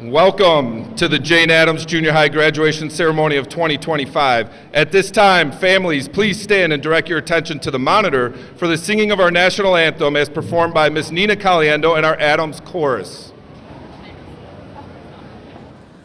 Welcome to the Jane Addams Junior High graduation ceremony of 2025. At this time, families, please stand and direct your attention to the monitor for the singing of our national anthem as performed by Miss Nina Caliendo and our Addams Chorus.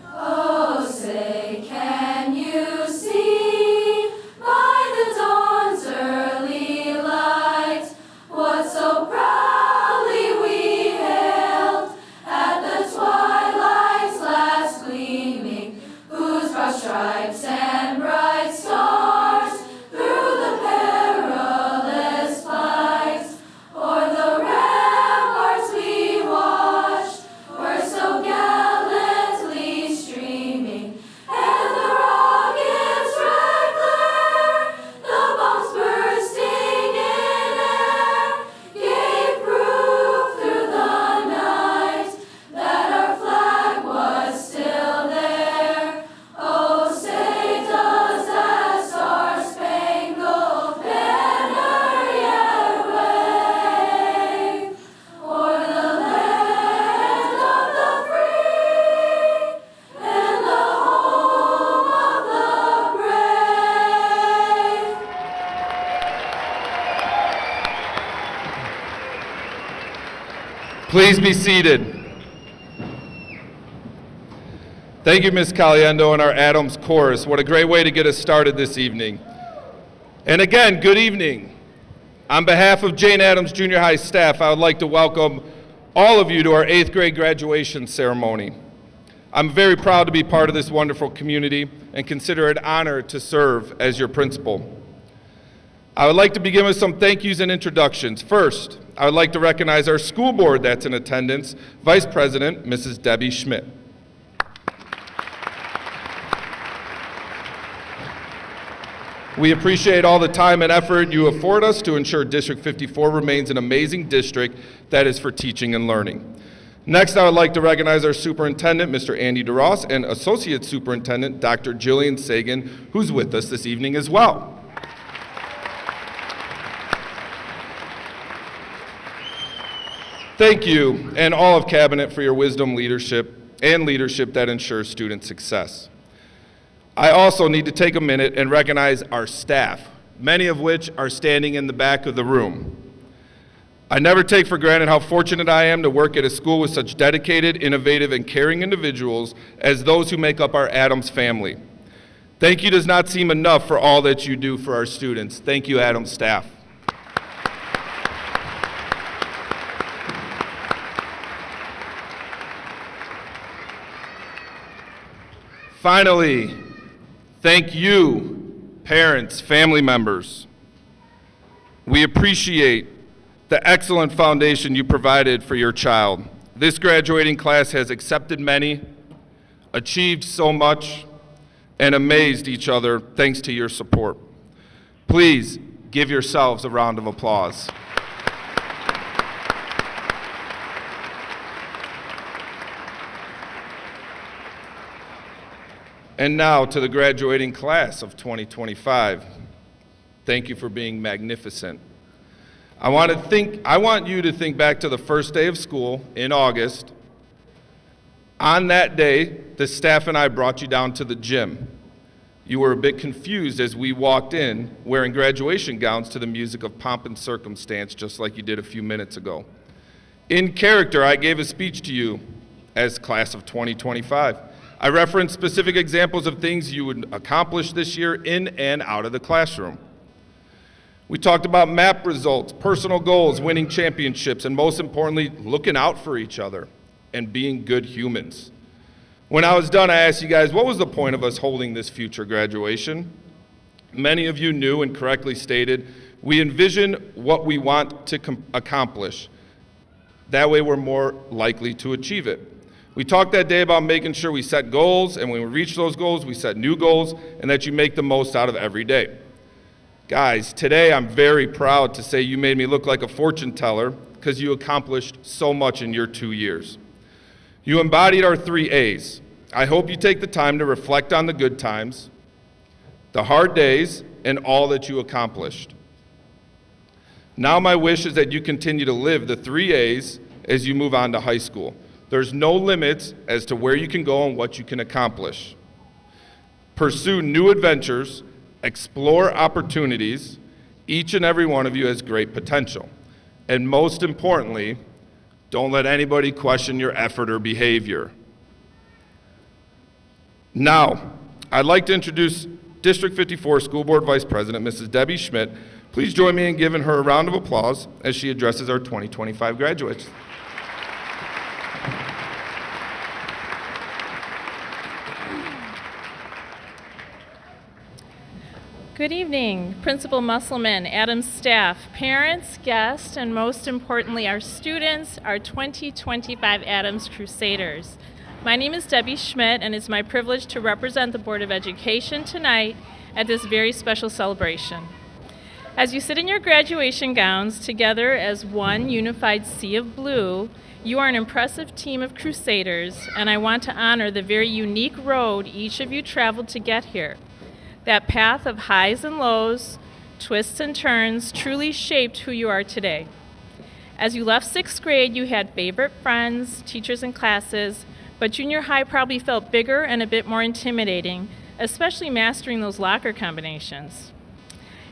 Oh, say, can you see by the dawn's early light what so proudly we hailed at the twilight's last gleaming, whose broad stripes and bright stars through the perilous fight o'er the ramparts we watched were so gallantly streaming, and the rocket's red glare, the bombs bursting in air, gave proof through the night that our flag was still there. Oh, say does that star-spangled banner yet wave o'er the land of the free and the home of the brave? Please be seated. Thank you, Ms. Caliendo and our Addams Chorus. What a great way to get us started this evening. And again, good evening. On behalf of Jane Addams Junior High staff, I would like to welcome all of you to our 8th grade graduation ceremony. I'm very proud to be part of this wonderful community and consider it an honor to serve as your principal. I would like to begin with some thank yous and introductions. First, I would like to recognize our school board that's in attendance, Vice President, Mrs. Debbie Schmidt. We appreciate all the time and effort you afford us to ensure District 54 remains an amazing district that is for teaching and learning. Next, I would like to recognize our superintendent, Mr. Andy DeRoss, and Associate Superintendent, Dr. Jillian Sagan, who's with us this evening as well. Thank you, and all of Cabinet, for your wisdom, leadership that ensures student success. I also need to take a minute and recognize our staff, many of which are standing in the back of the room. I never take for granted how fortunate I am to work at a school with such dedicated, innovative, and caring individuals as those who make up our Addams family. Thank you does not seem enough for all that you do for our students. Thank you, Addams staff. Finally, thank you, parents, family members. We appreciate the excellent foundation you provided for your child. This graduating class has accepted many, achieved so much, and amazed each other thanks to your support. Please give yourselves a round of applause. And now to the graduating class of 2025. Thank you for being magnificent. I want you to think back to the first day of school in August. On that day, the staff and I brought you down to the gym. You were a bit confused as we walked in wearing graduation gowns to the music of Pomp and Circumstance, just like you did a few minutes ago. In character, I gave a speech to you as class of 2025. I referenced specific examples of things you would accomplish this year in and out of the classroom. We talked about MAP results, personal goals, winning championships, and most importantly, looking out for each other and being good humans. When I was done, I asked you guys, what was the point of us holding this future graduation? Many of you knew and correctly stated, we envision what we want to accomplish. That way we're more likely to achieve it. We talked that day about making sure we set goals, and when we reach those goals, we set new goals, and that you make the most out of every day. Guys, today I'm very proud to say you made me look like a fortune teller because you accomplished so much in your 2 years. You embodied our 3 A's. I hope you take the time to reflect on the good times, the hard days, and all that you accomplished. Now my wish is that you continue to live the 3 A's as you move on to high school. There's no limits as to where you can go and what you can accomplish. Pursue new adventures, explore opportunities. Each and every one of you has great potential. And most importantly, don't let anybody question your effort or behavior. Now, I'd like to introduce District 54 School Board Vice President, Mrs. Debbie Schmidt. Please join me in giving her a round of applause as she addresses our 2025 graduates. Good evening, Principal Musselman, Addams staff, parents, guests, and most importantly, our students, our 2025 Addams Crusaders. My name is Debbie Schmidt, and it's my privilege to represent the Board of Education tonight at this very special celebration. As you sit in your graduation gowns together as one unified sea of blue, you are an impressive team of Crusaders, and I want to honor the very unique road each of you traveled to get here. That path of highs and lows, twists and turns truly shaped who you are today. As you left 6th grade, you had favorite friends, teachers, and classes, but junior high probably felt bigger and a bit more intimidating, especially mastering those locker combinations.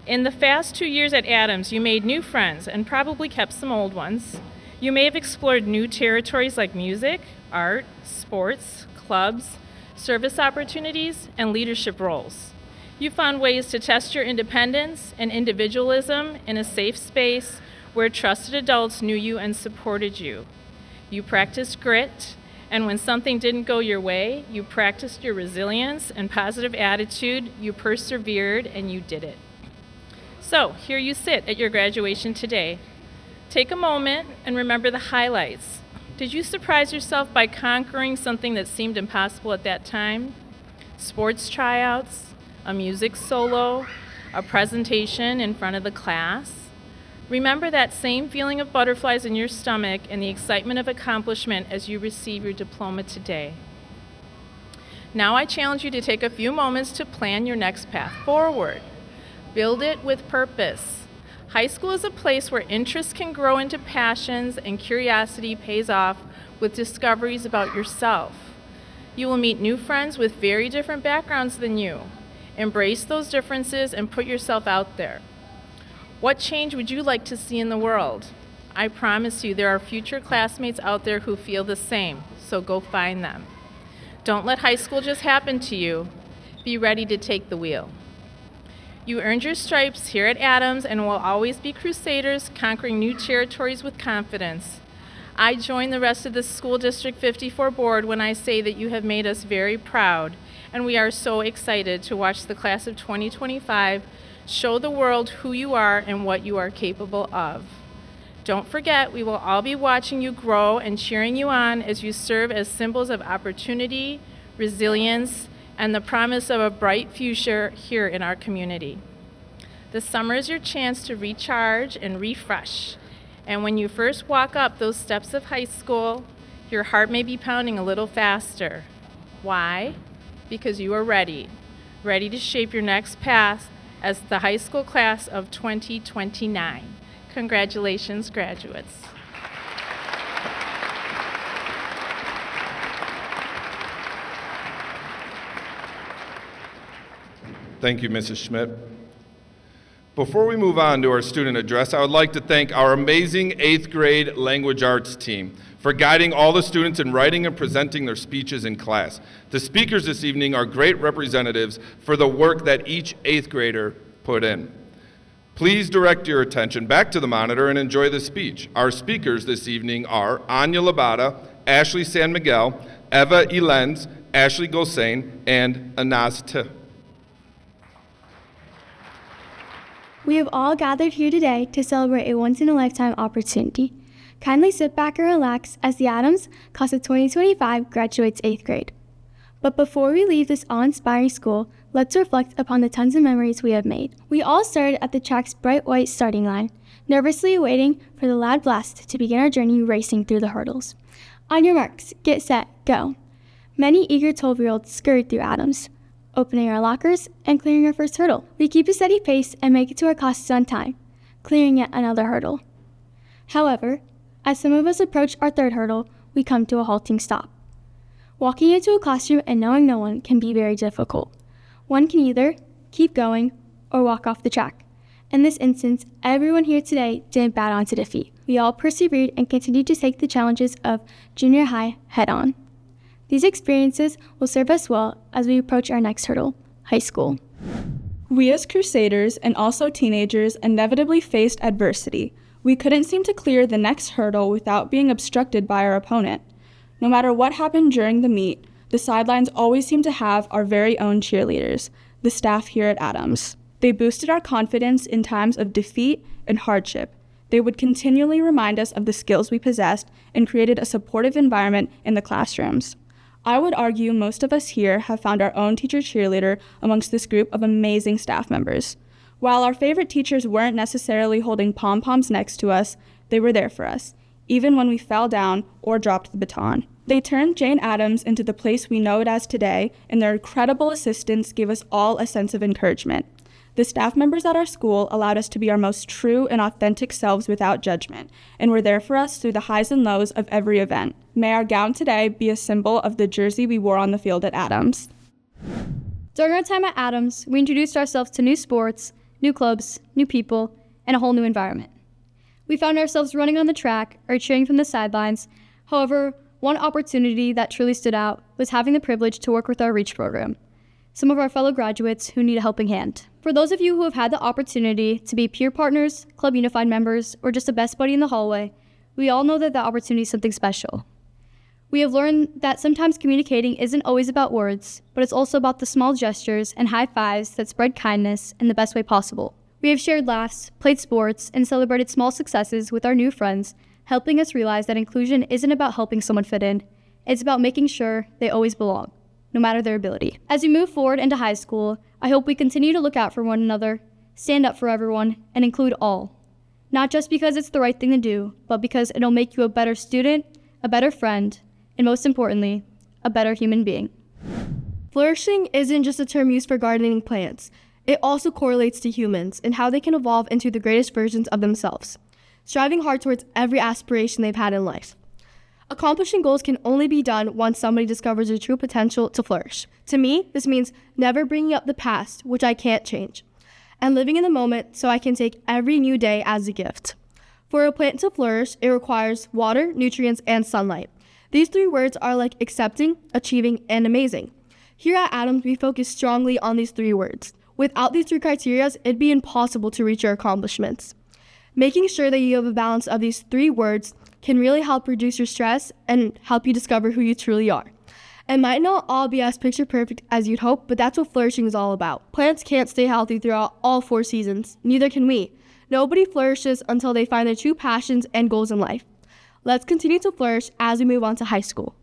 In the fast 2 years at Addams, you made new friends and probably kept some old ones. You may have explored new territories like music, art, sports, clubs, service opportunities, and leadership roles. You found ways to test your independence and individualism in a safe space where trusted adults knew you and supported you. You practiced grit, and when something didn't go your way, you practiced your resilience and positive attitude, you persevered, and you did it. So, here you sit at your graduation today. Take a moment and remember the highlights. Did you surprise yourself by conquering something that seemed impossible at that time? Sports tryouts, a music solo, a presentation in front of the class. Remember that same feeling of butterflies in your stomach and the excitement of accomplishment as you receive your diploma today. Now I challenge you to take a few moments to plan your next path forward. Build it with purpose. High school is a place where interests can grow into passions and curiosity pays off with discoveries about yourself. You will meet new friends with very different backgrounds than you. Embrace those differences and put yourself out there. What change would you like to see in the world? I promise you there are future classmates out there who feel the same, so go find them. Don't let high school just happen to you. Be ready to take the wheel. You earned your stripes here at Addams and will always be Crusaders, conquering new territories with confidence. I join the rest of the School District 54 board when I say that you have made us very proud, and we are so excited to watch the class of 2025 show the world who you are and what you are capable of. Don't forget, we will all be watching you grow and cheering you on as you serve as symbols of opportunity, resilience, and the promise of a bright future here in our community. The summer is your chance to recharge and refresh. And when you first walk up those steps of high school, your heart may be pounding a little faster. Why? Because you are ready to shape your next path as the high school class of 2029. Congratulations, graduates. Thank you, Mrs. Schmidt. Before we move on to our student address, I would like to thank our amazing 8th grade language arts team for guiding all the students in writing and presenting their speeches in class. The speakers this evening are great representatives for the work that each 8th grader put in. Please direct your attention back to the monitor and enjoy the speech. Our speakers this evening are Anya Labata, Ashley San Miguel, Eva Elens, Ashley Gosain, and Anaz T. We have all gathered here today to celebrate a once-in-a-lifetime opportunity. Kindly sit back and relax as the Addams class of 2025 graduates 8th grade. But before we leave this awe-inspiring school, let's reflect upon the tons of memories we have made. We all started at the track's bright white starting line, nervously waiting for the loud blast to begin our journey racing through the hurdles. On your marks, get set, go. Many eager 12-year-olds scurried through Addams, opening our lockers and clearing our first hurdle. We keep a steady pace and make it to our classes on time, clearing yet another hurdle. However, as some of us approach our third hurdle, we come to a halting stop. Walking into a classroom and knowing no one can be very difficult. One can either keep going or walk off the track. In this instance, everyone here today didn't bow down to defeat. We all persevered and continued to take the challenges of junior high head on. These experiences will serve us well as we approach our next hurdle, high school. We as Crusaders and also teenagers inevitably faced adversity. We couldn't seem to clear the next hurdle without being obstructed by our opponent. No matter what happened during the meet, the sidelines always seemed to have our very own cheerleaders, the staff here at Addams. They boosted our confidence in times of defeat and hardship. They would continually remind us of the skills we possessed and created a supportive environment in the classrooms. I would argue most of us here have found our own teacher cheerleader amongst this group of amazing staff members. While our favorite teachers weren't necessarily holding pom-poms next to us, they were there for us, even when we fell down or dropped the baton. They turned Jane Addams into the place we know it as today, and their incredible assistance gave us all a sense of encouragement. The staff members at our school allowed us to be our most true and authentic selves without judgment, and were there for us through the highs and lows of every event. May our gown today be a symbol of the jersey we wore on the field at Addams. During our time at Addams, we introduced ourselves to new sports, new clubs, new people, and a whole new environment. We found ourselves running on the track or cheering from the sidelines. However, one opportunity that truly stood out was having the privilege to work with our REACH program, some of our fellow graduates who need a helping hand. For those of you who have had the opportunity to be peer partners, Club Unified members, or just a best buddy in the hallway, we all know that the opportunity is something special. We have learned that sometimes communicating isn't always about words, but it's also about the small gestures and high fives that spread kindness in the best way possible. We have shared laughs, played sports, and celebrated small successes with our new friends, helping us realize that inclusion isn't about helping someone fit in, it's about making sure they always belong, no matter their ability. As we move forward into high school, I hope we continue to look out for one another, stand up for everyone, and include all. Not just because it's the right thing to do, but because it'll make you a better student, a better friend, and most importantly, a better human being. Flourishing isn't just a term used for gardening plants. It also correlates to humans and how they can evolve into the greatest versions of themselves, striving hard towards every aspiration they've had in life. Accomplishing goals can only be done once somebody discovers their true potential to flourish. To me, this means never bringing up the past, which I can't change, and living in the moment so I can take every new day as a gift. For a plant to flourish, it requires water, nutrients, and sunlight. These three words are like accepting, achieving, and amazing. Here at Addams, we focus strongly on these three words. Without these three criteria, it'd be impossible to reach your accomplishments. Making sure that you have a balance of these three words can really help reduce your stress and help you discover who you truly are. It might not all be as picture perfect as you'd hope, but that's what flourishing is all about. Plants can't stay healthy throughout all 4 seasons. Neither can we. Nobody flourishes until they find their true passions and goals in life. Let's continue to flourish as we move on to high school.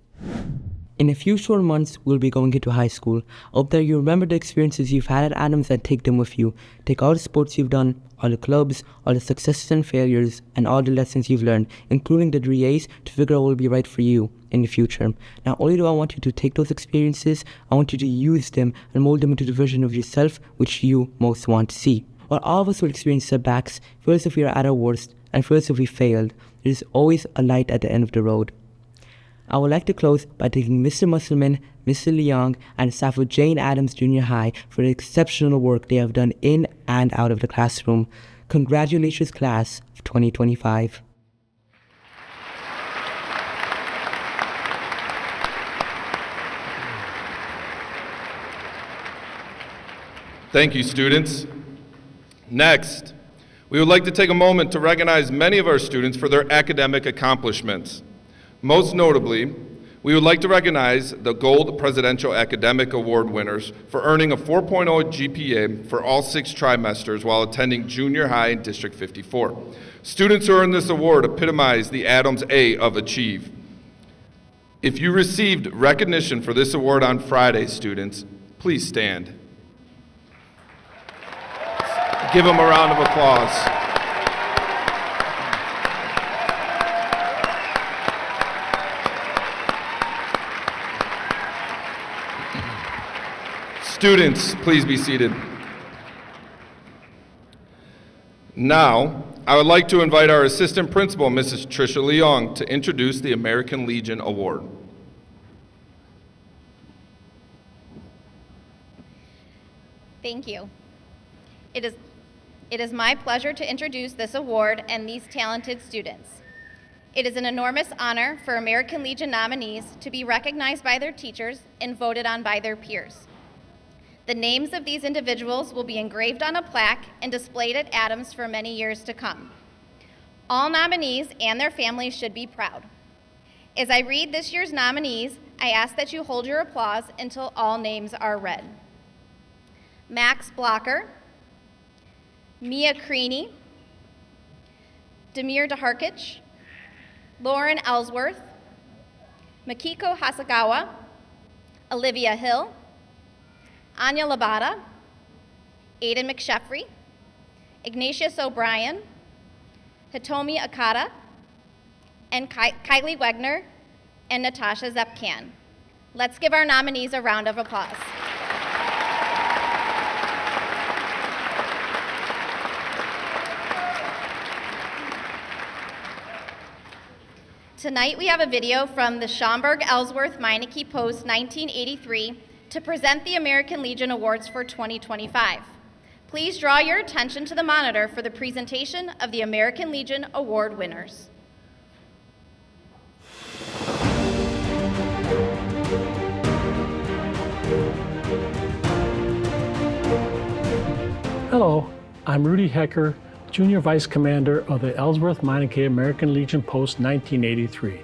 In a few short months, we'll be going into high school. I hope that you remember the experiences you've had at Addams and take them with you. Take all the sports you've done, all the clubs, all the successes and failures, and all the lessons you've learned, including the 3A's, to figure out what will be right for you in the future. Not only do I want you to take those experiences, I want you to use them and mold them into the version of yourself which you most want to see. While all of us will experience setbacks, feel as if we are at our worst, and feel as if we failed, there is always a light at the end of the road. I would like to close by thanking Mr. Musselman, Mr. Leong, and staff of Jane Addams Junior High for the exceptional work they have done in and out of the classroom. Congratulations, class of 2025. Thank you, students. Next, we would like to take a moment to recognize many of our students for their academic accomplishments. Most notably, we would like to recognize the Gold Presidential Academic Award winners for earning a 4.0 GPA for all 6 trimesters while attending junior high in District 54. Students who earned this award epitomize the Addams A of Achieve. If you received recognition for this award on Friday, students, please stand. Give them a round of applause. Students, please be seated. Now, I would like to invite our Assistant Principal, Mrs. Tricia Leong, to introduce the American Legion Award. Thank you. It is my pleasure to introduce this award and these talented students. It is an enormous honor for American Legion nominees to be recognized by their teachers and voted on by their peers. The names of these individuals will be engraved on a plaque and displayed at Addams for many years to come. All nominees and their families should be proud. As I read this year's nominees, I ask that you hold your applause until all names are read. Max Blocker, Mia Creaney, Demir DeHarkich, Lauren Ellsworth, Makiko Hasagawa, Olivia Hill, Anya Labata, Aiden McSheffrey, Ignatius O'Brien, Hitomi Akata, and Kylie Wegner and Natasha Zepkan. Let's give our nominees a round of applause. Tonight we have a video from the Schaumburg Ellsworth Meineke Post 1983 to present the American Legion Awards for 2025. Please draw your attention to the monitor for the presentation of the American Legion Award winners. Hello, I'm Rudy Hecker, Junior Vice Commander of the Ellsworth Meineke American Legion Post 1983.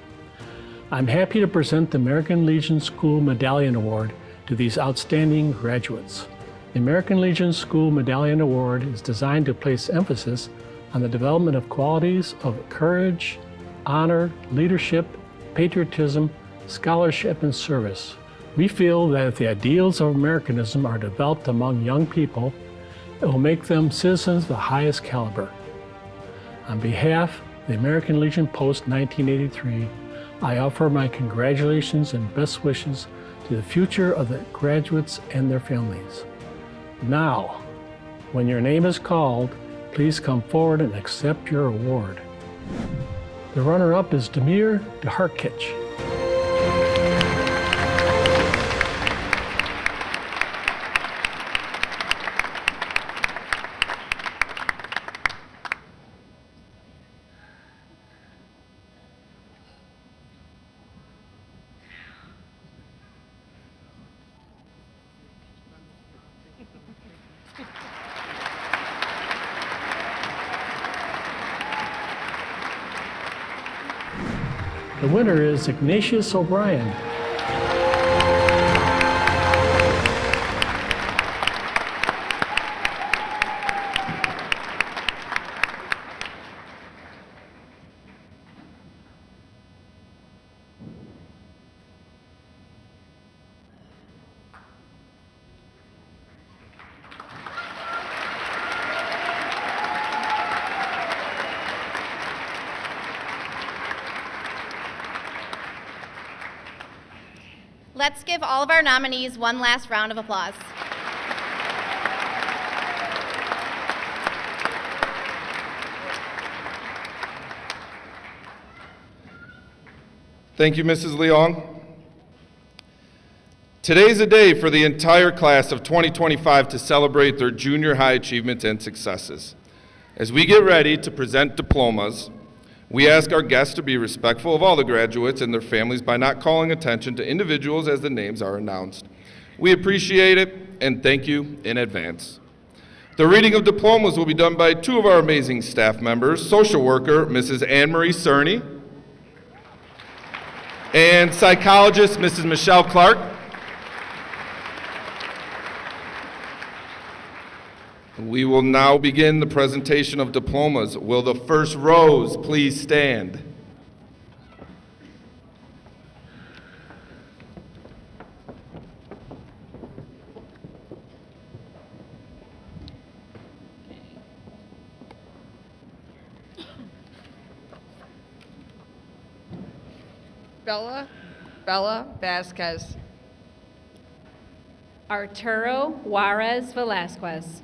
I'm happy to present the American Legion School Medallion Award to these outstanding graduates. The American Legion School Medallion Award is designed to place emphasis on the development of qualities of courage, honor, leadership, patriotism, scholarship, and service. We feel that if the ideals of Americanism are developed among young people, it will make them citizens of the highest caliber. On behalf of the American Legion Post 1983, I offer my congratulations and best wishes to the future of the graduates and their families. Now, when your name is called, please come forward and accept your award. The runner-up is Demir DeHarkich. The winner is Ignatius O'Brien. Let's give all of our nominees one last round of applause. Thank you, Mrs. Leong. Today's a day for the entire class of 2025 to celebrate their junior high achievements and successes. As we get ready to present diplomas, we ask our guests to be respectful of all the graduates and their families by not calling attention to individuals as the names are announced. We appreciate it and thank you in advance. The reading of diplomas will be done by two of our amazing staff members, social worker Mrs. Anne-Marie Cerny and psychologist Mrs. Michelle Clark. We will now begin the presentation of diplomas. Will the first rows please stand? Bella Vasquez. Arturo Juarez Velasquez.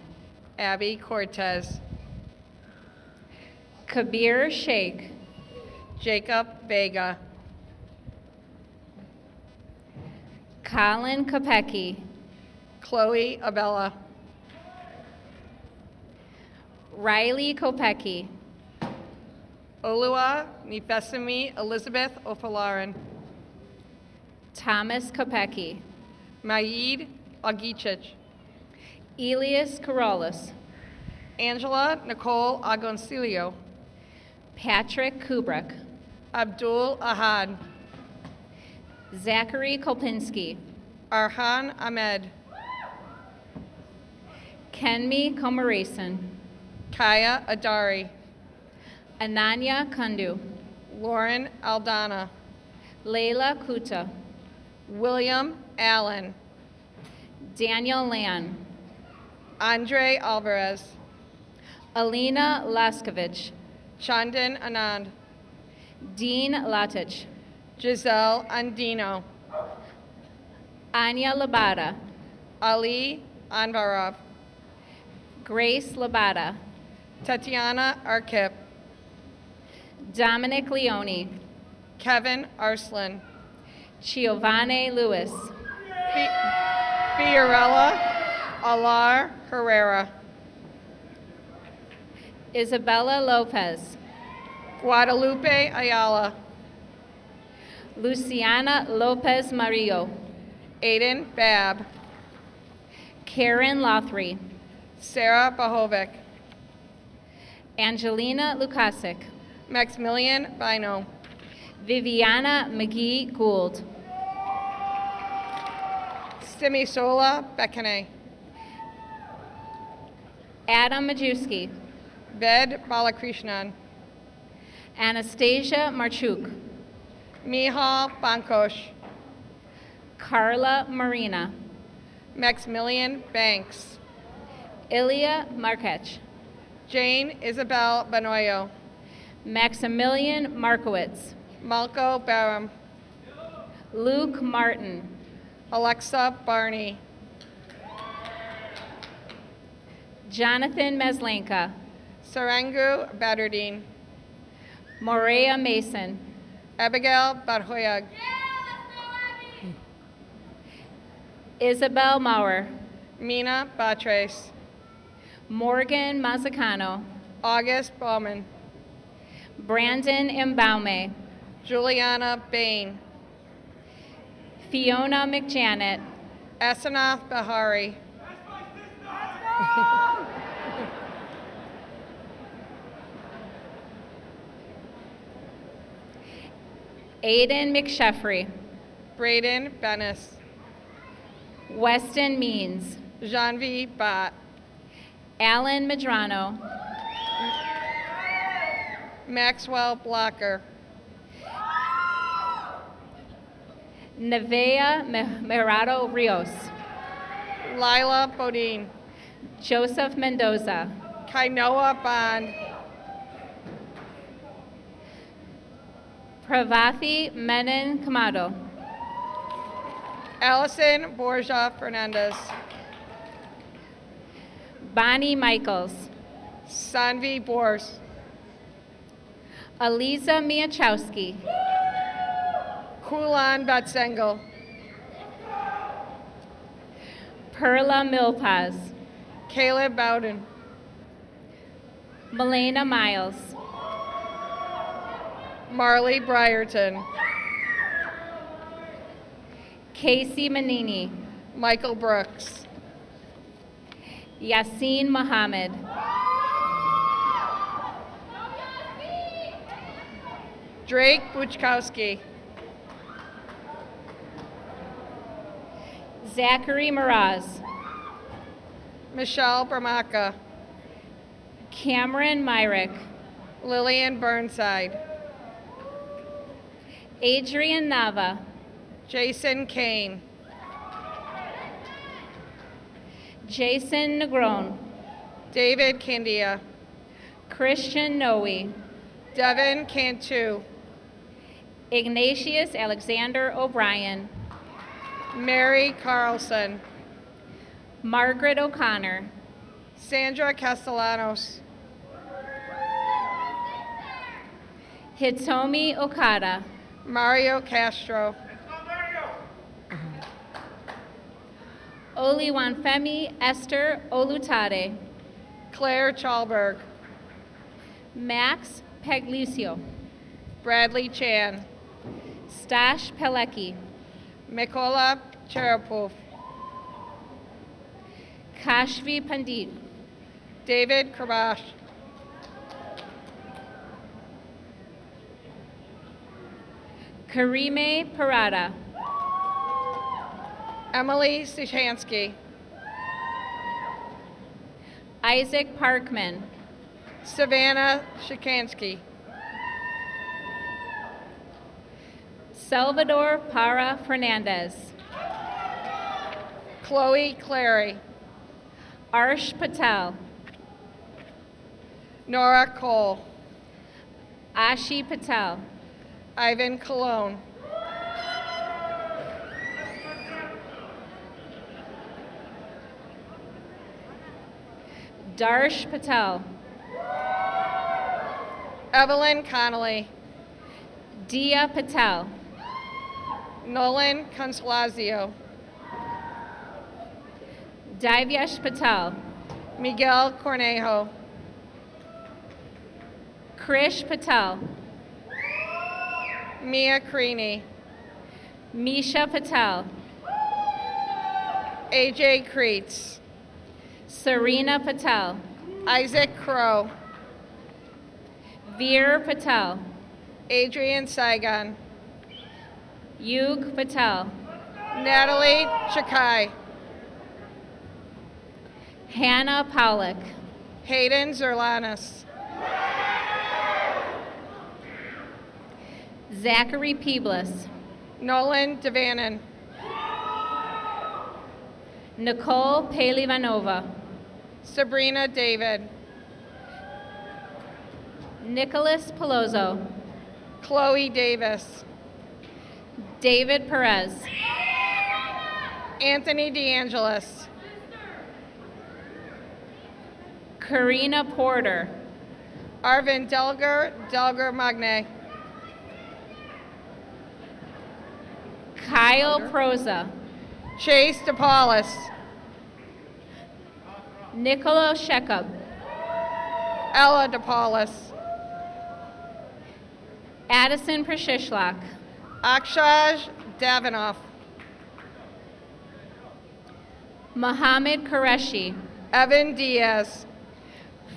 Abby Cortez. Kabir Sheikh, Jacob Vega, Colin Kopecki, Chloe Abella, Riley Kopecki, Olua Nifesimi Elizabeth Ofalaran, Thomas Kopecki, Maid Agichich, Elias Corollas, Angela Nicole Agoncillo, Patrick Kubrick, Abdul Ahad, Zachary Kolpinski, Arhan Ahmed, Kenmi Komarason, Kaya Adari, Ananya Kundu, Lauren Aldana, Leila Kuta, William Allen, Daniel Lan, Andre Alvarez, Alina Laskovich, Chandan Anand, Dean Latich, Giselle Andino, Anya Labata, Ali Anvarov, Grace Labata, Tatiana Arkip, Dominic Leone, Kevin Arslan, Giovanni Lewis, Fiorella Alar Herrera, Isabella Lopez, Guadalupe Ayala, Luciana Lopez Mario, Aiden Babb, Karen Lothry, Sarah Bahovic, Angelina Lukasik, Maximilian Bino, Viviana McGee Gould, Stimisola Bekane, Adam Majewski, Ved Balakrishnan, Anastasia Marchuk, Mihal Bankosh, Carla Marina, Maximilian Banks, Ilya Markech, Jane Isabel Benoyo, Maximilian Markowitz, Malco Barham, Luke Martin, Alexa Barney, Jonathan Meslenka, Sarangu Badardine, Morea Mason, Abigail Barhoyag, Isabel Maurer, Mina Batres, Morgan Mazzacano, August Bauman, Brandon Mbaume, Juliana Bain, Fiona McJanet, Asanath Bahari, Aiden McSheffrey, Braden Bennis, Weston Means, Janvi Bat, Alan Medrano, Maxwell Blocker, Nevea Merado Rios, Lila Bodine, Joseph Mendoza, Kainoa Bond, Pravathi Menon Kamado, Allison Borja Fernandez, Bonnie Michaels, Sanvi Bors, Aliza Miachowski, Kulan Batsengel, Perla Milpaz, Caleb Bowden, Melena Miles, Marley Brierton, Casey Manini, Michael Brooks, Yassine Mohammed, Drake Buchkowski, Zachary Miraz, Michelle Bramaka, Cameron Myrick, Lillian Burnside, Adrian Nava, Jason Kane, Jason Negron, David Candia, Christian Noe, Devin Cantu, Ignatius Alexander O'Brien, Mary Carlson, Margaret O'Connor, Sandra Castellanos, Hitomi Okada, Mario Castro, Oliwanfemi Esther Olutade, Claire Chalberg, Max Pagliucio, Bradley Chan, Stash Pelecki, Mikola Cherapov, Kashvi Pandit, David Krabash, Karime Parada, Emily Sishansky, Isaac Parkman, Savannah Shikansky, Salvador Para Fernandez, Chloe Clary, Arsh Patel, Nora Cole, Ashi Patel, Ivan Cologne, Darsh Patel, Evelyn Connolly, Dia Patel, Nolan Consolazio, Divyesh Patel, Miguel Cornejo, Krish Patel, Mia Creaney, Misha Patel, AJ Creets, Serena Patel, Isaac Crow, Veer Patel, Adrian Saigon, Yug Patel, Natalie Chakai, Hannah Pollock, Hayden Zerlanis, Zachary Peebles, Nolan Devanin, Nicole Pelivanova, Sabrina David, Nicholas Peloso, Chloe Davis, David Perez, Anthony DeAngelis, Karina Porter, Arvin Delger Magne, Kyle Proza, Chase DePaulis, Nicola Shekub, Ella DePaulis, Addison Prashishlak, Akshaj Davinoff, Mohammed Qureshi, Evan Diaz,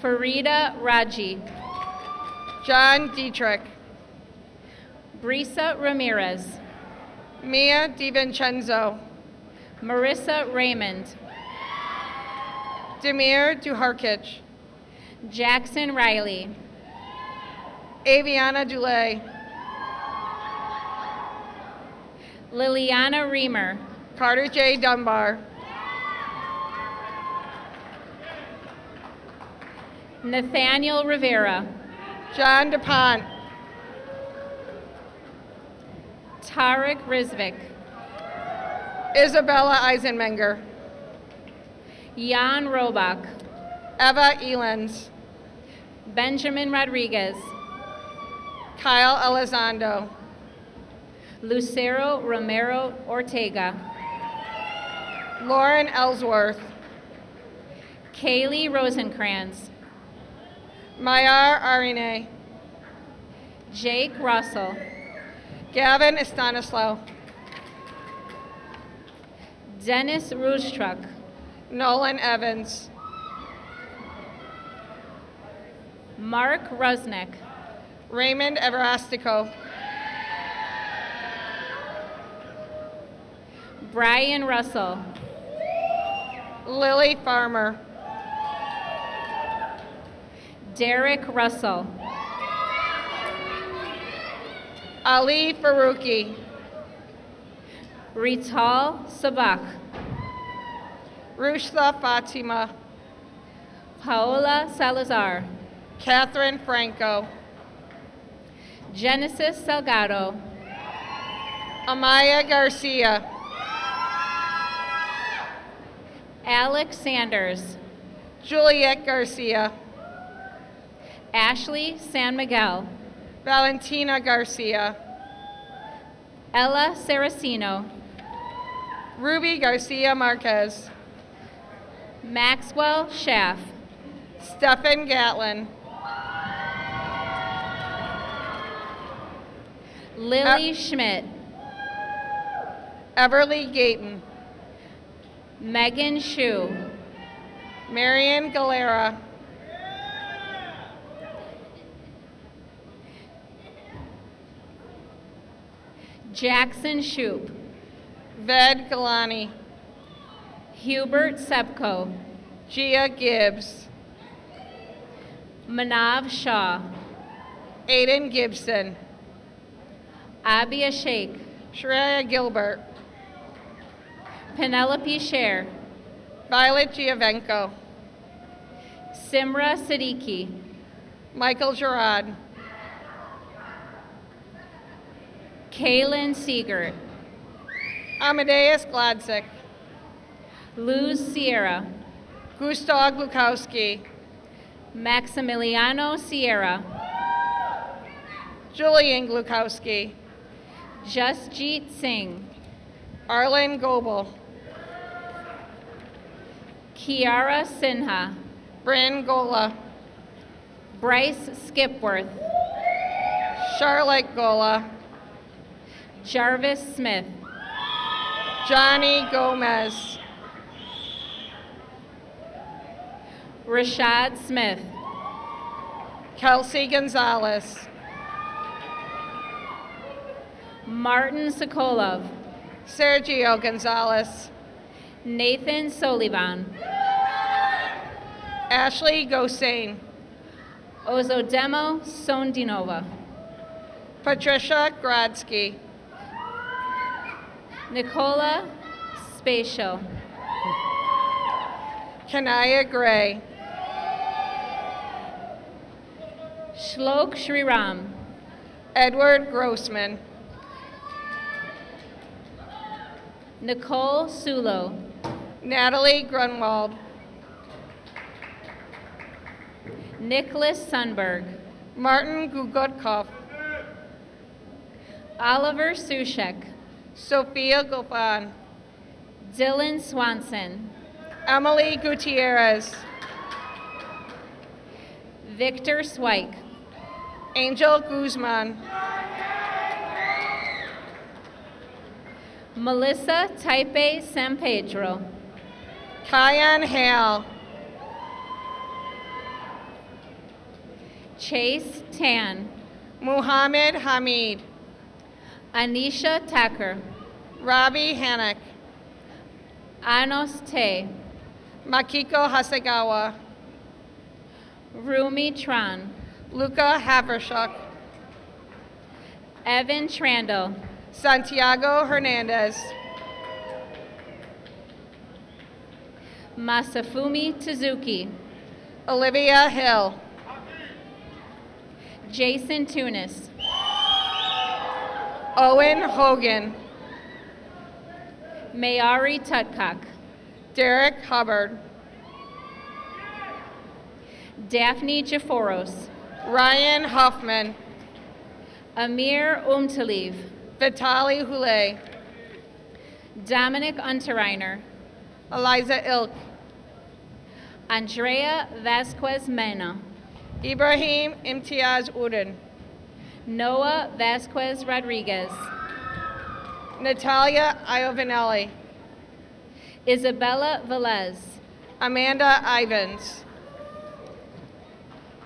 Farida Raji, John Dietrich, Brisa Ramirez, Mia DiVincenzo, Marissa Raymond, Demir Duharkich, Jackson Riley, Aviana Dulay, Liliana Reamer, Carter J. Dunbar, Nathaniel Rivera, John DuPont, Tarek Rizvik, Isabella Eisenmenger, Jan Robach, Eva Elens, Benjamin Rodriguez, Kyle Elizondo, Lucero Romero Ortega, Lauren Ellsworth, Kaylee Rosenkrantz, Mayar Arine, Jake Russell, Gavin Estanislaw, Dennis Rustruck, Nolan Evans, Mark Rusnick, Raymond Everastico, Brian Russell, Lily Farmer, Derek Russell, Ali Farouki, Rital Sabak, Rushla Fatima, Paola Salazar, Catherine Franco, Genesis Salgado, Amaya Garcia, Alex Sanders, Juliet Garcia, Ashley San Miguel, Valentina Garcia. Ella Saraceno, Ruby Garcia Marquez. Maxwell Schaff, Stephen Gatlin. Lily Schmidt, Everly Gayton. Megan Shu, Marion Galera. Jackson Shoup, Ved Galani. Hubert Sepko, Gia Gibbs. Manav Shah, Aiden Gibson. Abia Sheikh, Shreya Gilbert. Penelope Sher, Violet Giovenco. Simra Siddiqui, Michael Gerard. Kaylin Siegert, Amadeus Gladzik. Luz Sierra, Gustav Glukowski. Maximiliano Sierra, Julian Glukowski. Jasjeet Singh, Arlen Goebel. Kiara Sinha, Bryn Gola. Bryce Skipworth, Charlotte Gola. Jarvis Smith, Johnny Gomez. Rashad Smith, Kelsey Gonzalez. Martin Sokolov, Sergio Gonzalez. Nathan Solivan, Ashley Gosain. Ozodemo Sondinova, Patricia Gradsky. Nicola Spatial, Kanaya Gray. Shlok Shriram, Edward Grossman. Nicole Sulo, Natalie Grunwald. Nicholas Sunberg, Martin Gugotkov. Oliver Sushek, Sophia Gopal. Dylan Swanson, Emily Gutierrez. Victor Swike, Angel Guzman. Melissa Taipe San Pedro, Kyan Hale. Chase Tan, Muhammad Hamid. Anisha Tacker, Robbie Hannock. Anos Te, Makiko Hasegawa. Rumi Tran, Luca Havershuk. Evan Trandle, Santiago Hernandez. Masafumi Tezuki, Olivia Hill. Jason Tunis, Owen Hogan. Mayari Tutkak, Derek Hubbard. Daphne Jaforos, Ryan Huffman. Amir Umtaliv, Vitali Hule. Dominic Unterreiner, Eliza Ilk. Andrea Vasquez Mena, Ibrahim Imtiaz Uden. Noah Vasquez Rodriguez, Natalia Iovanelli. Isabella Velez, Amanda Ivans.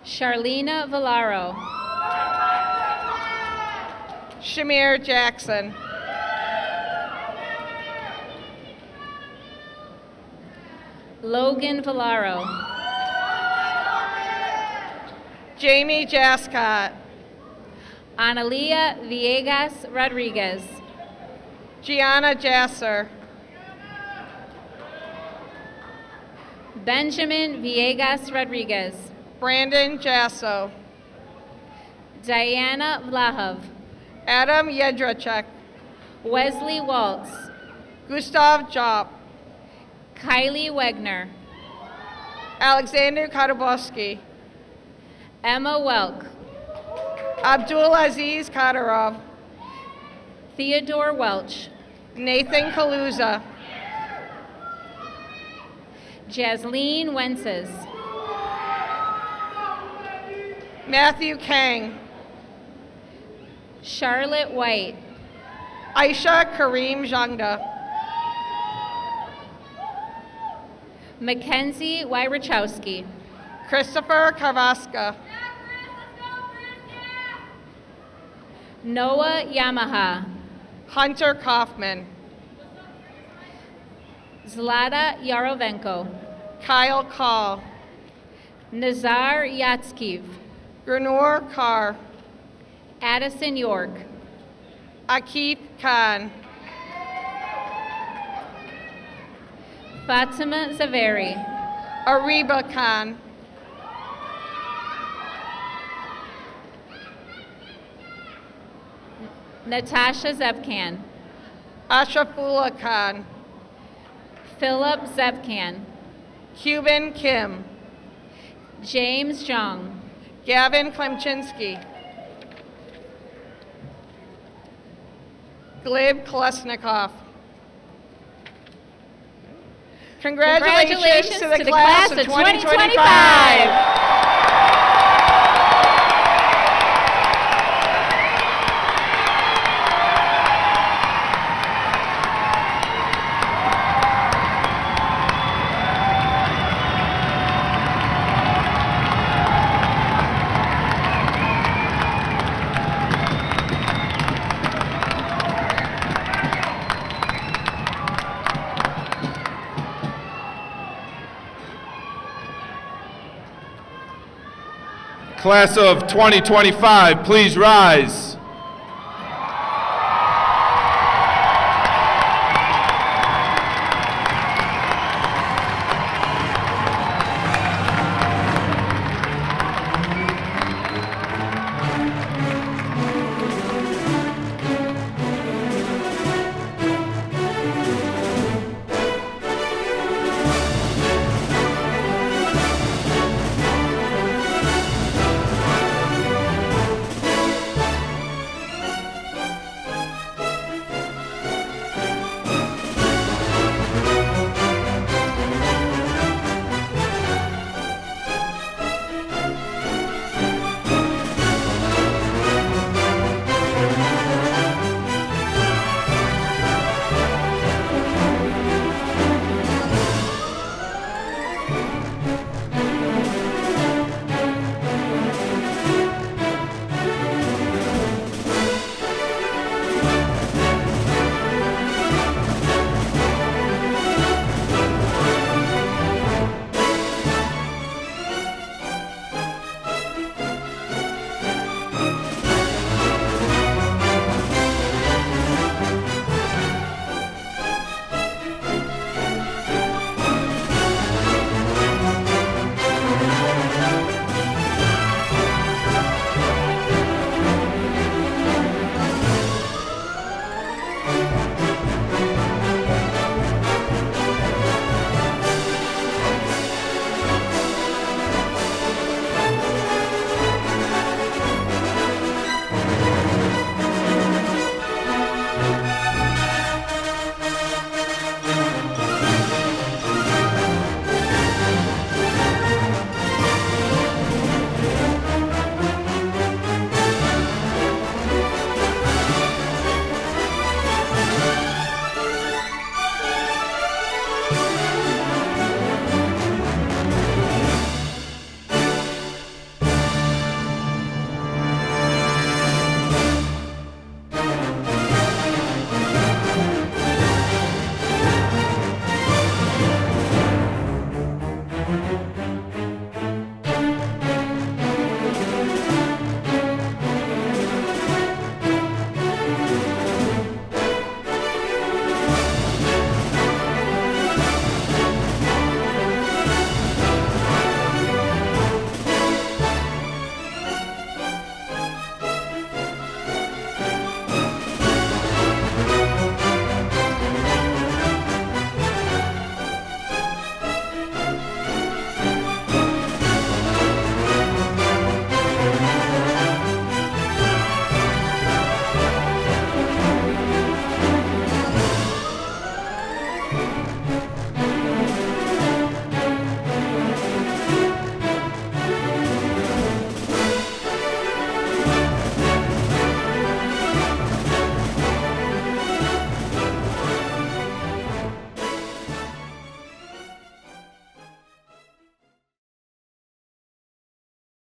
Charlena Villaro, Shamir Jackson. Logan Villaro, Jamie Jascott. Analia Villegas Rodriguez, Gianna Jasser. Benjamin Villegas Rodriguez, Brandon Jasso. Diana Vlahov, Adam Yedrachek. Wesley Waltz, Gustav Job. Kylie Wegner, Alexander Karaboski. Emma Welk, Abdulaziz Kadarov, Theodore Welch, Nathan Kaluza, Jasleen Wences, Matthew Kang, Charlotte White, Aisha Kareem Jangda, Mackenzie Wyrachowski, Christopher Carvasca, Noah Yamaha, Hunter Kaufman, Zlata Yarovenko, Kyle Call, Nazar Yatskiv, Granur Carr, Addison York, Akif Khan, Fatima Zaveri, Ariba Khan, Natasha Zebkan, Ashrafullah Khan, Philip Zebkan, Cuban Kim, James Jung, Gavin Klemchinsky, Glib Kolesnikov. Congratulations to the class of 2025. Class of 2025, please rise.